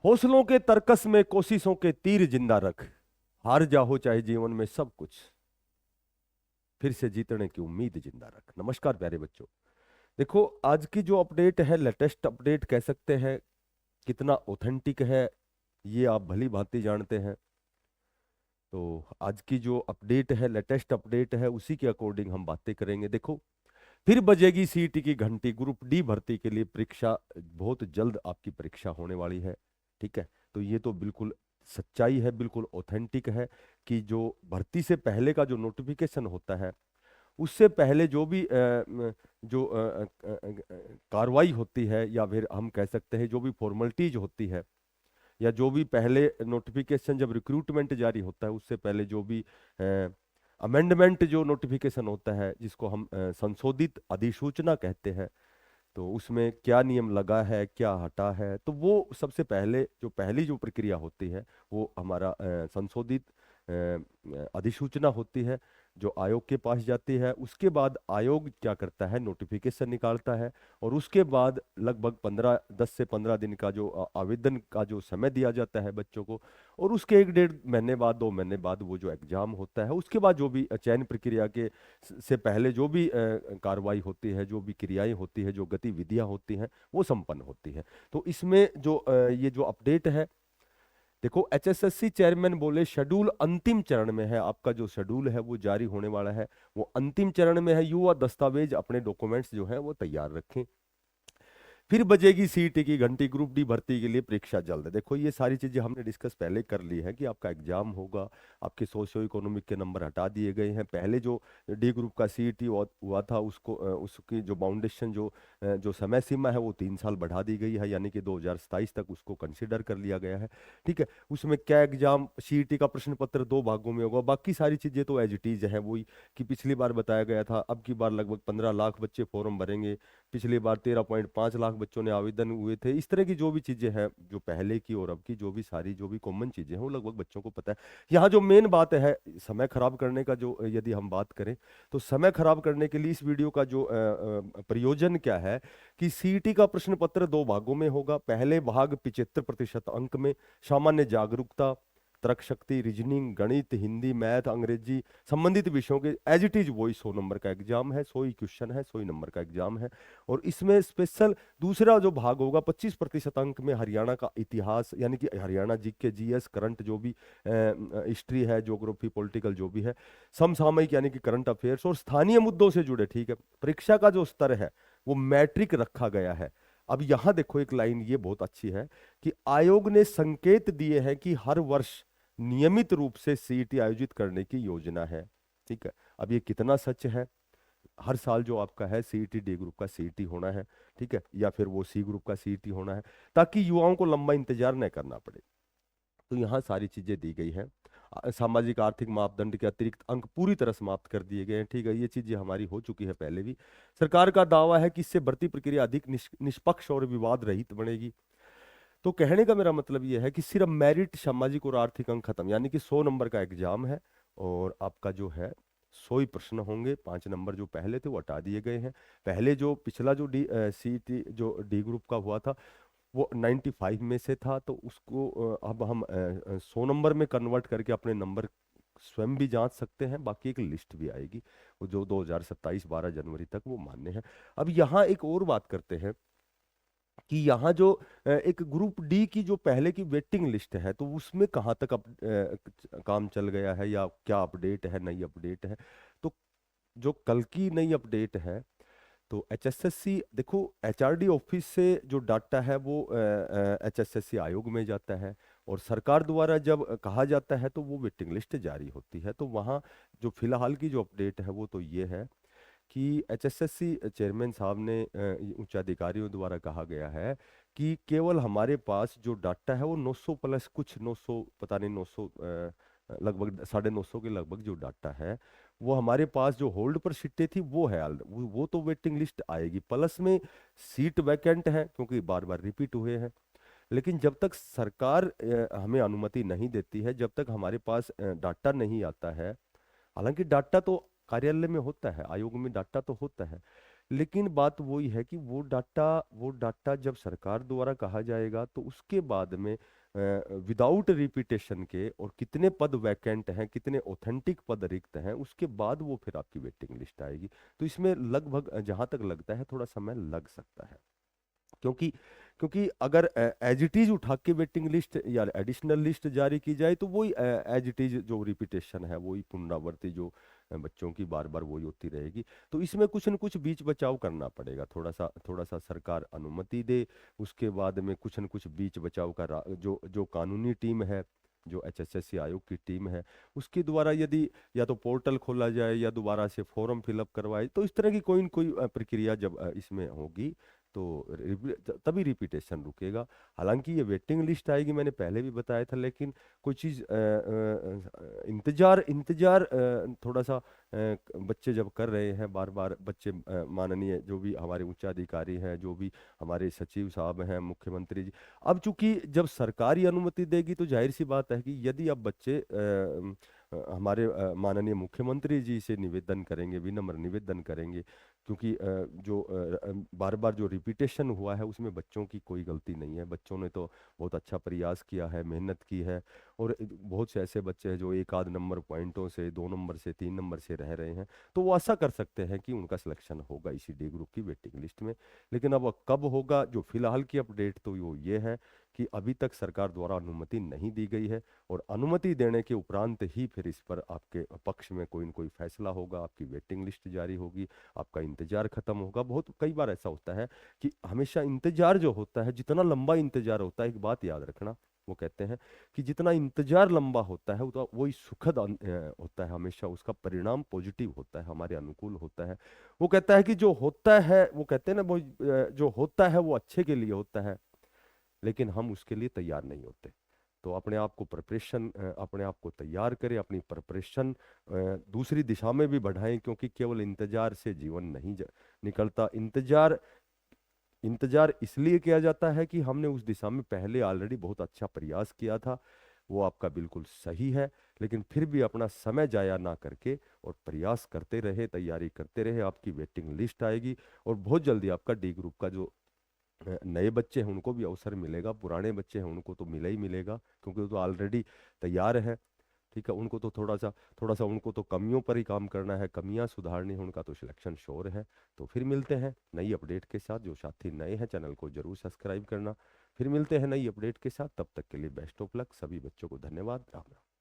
हौसलों के तरकस में कोशिशों के तीर जिंदा रख, हार जाओ चाहे जीवन में सब कुछ, फिर से जीतने की उम्मीद जिंदा रख। नमस्कार प्यारे बच्चों। देखो, आज की जो अपडेट है, लेटेस्ट अपडेट कह सकते हैं, कितना ऑथेंटिक है ये आप भली भांति जानते हैं। तो आज की जो अपडेट है, लेटेस्ट अपडेट है, उसी के अकॉर्डिंग हम बातें करेंगे। देखो, फिर बजेगी सीईटी की घंटी, ग्रुप डी भर्ती के लिए परीक्षा, बहुत जल्द आपकी परीक्षा होने वाली है। ठीक है, तो ये तो बिल्कुल सच्चाई है, बिल्कुल ऑथेंटिक है कि जो भर्ती से पहले का जो नोटिफिकेशन होता है, उससे पहले जो भी जो कार्रवाई होती है, या फिर हम कह सकते हैं जो भी फॉर्मेलिटीज होती है, या जो भी पहले नोटिफिकेशन जब रिक्रूटमेंट जारी होता है उससे पहले जो भी अमेंडमेंट जो नोटिफिकेशन होता है, जिसको हम संशोधित अधिसूचना कहते हैं, तो उसमें क्या नियम लगा है, क्या हटा है, तो वो सबसे पहले जो पहली जो प्रक्रिया होती है वो हमारा संशोधित अधिसूचना होती है, जो आयोग के पास जाती है। उसके बाद आयोग क्या करता है, नोटिफिकेशन निकालता है, और उसके बाद लगभग 10 से 15 दिन का जो आवेदन का जो समय दिया जाता है बच्चों को, और उसके 1 डेढ़ महीने बाद, 2 महीने बाद वो जो एग्जाम होता है, उसके बाद जो भी चयन प्रक्रिया के से पहले जो भी कार्रवाई होती है, जो भी क्रियाएं होती है, जो गतिविधियां होती हैं, वो संपन्न होती है। तो इसमें जो ये जो अपडेट है, देखो, एचएसएससी चेयरमैन बोले शेड्यूल अंतिम चरण में है। आपका जो शेड्यूल है वो जारी होने वाला है, वो अंतिम चरण में है। युवा दस्तावेज, अपने डॉक्यूमेंट्स जो है वो तैयार रखें। फिर बजेगी सीईटी की घंटी, ग्रुप डी भर्ती के लिए परीक्षा जल्द। देखो, ये सारी चीजें हमने डिस्कस पहले कर ली है कि आपका एग्जाम होगा, आपके सोशियो इकोनॉमिक के नंबर हटा दिए गए हैं। पहले जो डी ग्रुप का सीईटी हुआ था, उसको उसकी जो बाउंडेशन जो समय सीमा है वो 3 साल बढ़ा दी गई है, यानी कि 2027 तक उसको कंसिडर कर लिया गया है। ठीक है, उसमें क्या एग्जाम, सीईटी का प्रश्न पत्र 2 भागों में होगा। बाकी सारी चीजें तो एज इट इज है, वही कि पिछली बार बताया गया था। अब की बार लगभग 15 लाख बच्चे फॉर्म भरेंगे, पिछली बार 13.5 लाख बच्चों ने आवेदन हुए थे। इस तरह की जो भी चीजें हैं, जो पहले की और अब की जो भी सारी जो भी कॉमन चीजें हैं, वो लगभग बच्चों को पता है। यहाँ जो मेन बात है, समय खराब करने का जो यदि हम बात करें, तो समय खराब करने के लिए इस वीडियो का जो प्रयोजन क्या है कि सीईटी का प्रश्न पत्र 2 भागों में होगा। पहले भाग 75% अंक में, सामान्य जागरूकता, तर्क शक्ति, रीजनिंग, गणित, हिंदी, मैथ, अंग्रेजी, संबंधित विषयों के एज इट इज वही 100 नंबर का एग्जाम है, 100 ही क्वेश्चन है, 100 ही नंबर का एग्जाम है। और इसमें स्पेशल दूसरा जो भाग होगा, 25% अंक में हरियाणा का इतिहास, यानी कि हरियाणा जीके, जीएस, करंट जो भी हिस्ट्री है, ज्योग्राफी, पॉलिटिकल जो भी है, समसामयिक यानी कि करंट अफेयर्स, और स्थानीय मुद्दों से जुड़े। ठीक है, परीक्षा का जो स्तर है वो मैट्रिक रखा गया है। अब यहां देखो, एक लाइन ये बहुत अच्छी है कि आयोग ने संकेत दिए हैं कि हर वर्ष नियमित रूप से सीईटी आयोजित करने की योजना है। ठीक है, अब ये कितना सच है? हर साल जो आपका है सीईटी, डी ग्रुप का सीईटी होना है, ठीक है, या फिर वो सी ग्रुप का सीईटी होना है, ताकि युवाओं को लंबा इंतजार न करना पड़े। तो यहाँ सारी चीजें दी गई है। सामाजिक आर्थिक मापदंड के अतिरिक्त अंक पूरी तरह समाप्त कर दिए गए हैं। ठीक है, ये चीजें हमारी हो चुकी है पहले भी। सरकार का दावा है कि इससे भर्ती प्रक्रिया अधिक निष्पक्ष और विवाद रहित बनेगी। तो कहने का मेरा मतलब ये है कि सिर्फ मेरिट, सामाजिक और आर्थिक अंक खत्म, यानी कि 100 नंबर का एग्जाम है, और आपका जो है 100 ही प्रश्न होंगे। 5 नंबर जो पहले थे वो हटा दिए गए हैं। पहले जो पिछला जो डी सीईटी जो डी ग्रुप का हुआ था, वो 95 में से था, तो उसको अब हम 100 नंबर में कन्वर्ट करके अपने नंबर स्वयं भी जांच सकते हैं। बाकी एक लिस्ट भी आएगी, वो जो 2027 12 जनवरी तक वो मान्य है। अब यहाँ एक और बात करते हैं कि यहाँ जो एक ग्रुप डी की जो पहले की वेटिंग लिस्ट है, तो उसमें कहाँ तक काम चल गया है, या क्या अपडेट है, नई अपडेट है। तो जो कल की नई अपडेट है, तो एचएसएससी, देखो, एचआरडी ऑफिस से जो डाटा है वो एचएसएससी आयोग में जाता है, और सरकार द्वारा जब कहा जाता है तो वो वेटिंग लिस्ट जारी होती है। तो वहाँ जो फिलहाल की जो अपडेट है वो तो ये है कि एचएसएससी चेयरमैन साहब ने उच्च अधिकारियों द्वारा कहा गया है कि केवल हमारे पास जो डाटा है वो 900 प्लस कुछ, 900 पता नहीं, 900 लगभग 950 के लगभग जो डाटा है, वो हमारे पास जो होल्ड पर सीटें थी वो है वो तो वेटिंग लिस्ट आएगी। प्लस में सीट वैकेंट है क्योंकि बार बार रिपीट हुए हैं। लेकिन जब तक सरकार हमें अनुमति नहीं देती है, जब तक हमारे पास डाटा नहीं आता है, हालांकि डाटा तो कार्यालय में होता है, आयोग में डाटा तो होता है, लेकिन बात वही है कि वो डाटा जब सरकार द्वारा कहा जाएगा तो उसके बाद में विदाउट रिपीटेशन के, और कितने पद वैकेंट हैं, कितने ऑथेंटिक पद रिक्त हैं, उसके बाद वो फिर आपकी वेटिंग लिस्ट आएगी। तो इसमें लगभग जहां तक लगता है थोड़ा समय लग सकता है। क्योंकि क्योंकि अगर एज इट इज उठा के वेटिंग लिस्ट या एडिशनल लिस्ट जारी की जाए तो वही एज इट इज जो रिपीटेशन है, वही पुनरावृत्ति जो बच्चों की बार बार वही होती रहेगी। तो इसमें कुछ न कुछ बीच बचाव करना पड़ेगा, थोड़ा सा सरकार अनुमति दे, उसके बाद में कुछ न कुछ बीच बचाव का जो जो कानूनी टीम है, जो HSSC आयोग की टीम है, उसके द्वारा यदि या तो पोर्टल खोला जाए या दोबारा से फॉर्म फिलअप करवाए, तो इस तरह की कोई न कोई प्रक्रिया जब इसमें होगी तो तभी रिपीटेशन रुकेगा। हालांकि ये वेटिंग लिस्ट आएगी, मैंने पहले भी बताया था, लेकिन कोई चीज़ इंतजार इंतजार थोड़ा सा बच्चे जब कर रहे हैं बार बार, बच्चे माननीय जो भी हमारे उच्चाधिकारी हैं, जो भी हमारे सचिव साहब हैं, मुख्यमंत्री जी, अब चूंकि जब सरकारी अनुमति देगी तो जाहिर सी बात है कि यदि अब बच्चे हमारे माननीय मुख्यमंत्री जी से निवेदन करेंगे, विनम्र निवेदन करेंगे, क्योंकि जो बार बार जो रिपीटेशन हुआ है उसमें बच्चों की कोई गलती नहीं है, बच्चों ने तो बहुत अच्छा प्रयास किया है, मेहनत की है। और बहुत से ऐसे बच्चे हैं जो एक आध नंबर पॉइंटों से, 2 नंबर से, 3 नंबर से रह रहे हैं, तो वो आशा कर सकते हैं कि उनका सिलेक्शन होगा इसी डी ग्रुप की वेटिंग लिस्ट में। लेकिन अब कब होगा, जो फिलहाल की अपडेट तो वो ये है कि अभी तक सरकार द्वारा अनुमति नहीं दी गई है, और अनुमति देने के उपरांत ही फिर इस पर आपके पक्ष में कोई न कोई फैसला होगा, आपकी वेटिंग लिस्ट जारी होगी, आपका इंतजार खत्म होगा। बहुत कई बार ऐसा होता है कि हमेशा इंतजार जो होता है, जितना लंबा इंतजार होता है, एक बात याद रखना, वो कहते हैं कि जितना इंतजार लंबा होता है तो वही सुखद होता है, हमेशा उसका परिणाम पॉजिटिव होता है, हमारे अनुकूल होता है। वो कहता है कि जो होता है, वो कहते हैं ना, वो जो होता है वो अच्छे के लिए होता है, लेकिन हम उसके लिए तैयार नहीं होते। तो अपने आप को प्रिपरेशन, अपने आप को तैयार करें, अपनी प्रिपरेशन दूसरी दिशा में भी बढ़ाएं, क्योंकि केवल इंतजार से जीवन नहीं निकलता। इंतजार इंतजार इसलिए किया जाता है कि हमने उस दिशा में पहले ऑलरेडी बहुत अच्छा प्रयास किया था, वो आपका बिल्कुल सही है। लेकिन फिर भी अपना समय जाया ना करके और प्रयास करते रहे, तैयारी करते रहे, आपकी वेटिंग लिस्ट आएगी, और बहुत जल्दी आपका डी ग्रुप का जो नए बच्चे हैं उनको भी अवसर मिलेगा, पुराने बच्चे हैं उनको तो मिला ही मिलेगा, क्योंकि वो तो ऑलरेडी तैयार है। ठीक है, उनको तो थोड़ा सा उनको तो कमियों पर ही काम करना है, कमियां सुधारनी है, उनका तो सिलेक्शन श्योर है। तो फिर मिलते हैं नई अपडेट के साथ। जो साथी नए हैं चैनल को जरूर सब्सक्राइब करना। फिर मिलते हैं नई अपडेट के साथ, तब तक के लिए बेस्ट ऑफ लक, सभी बच्चों को धन्यवाद, राम राम।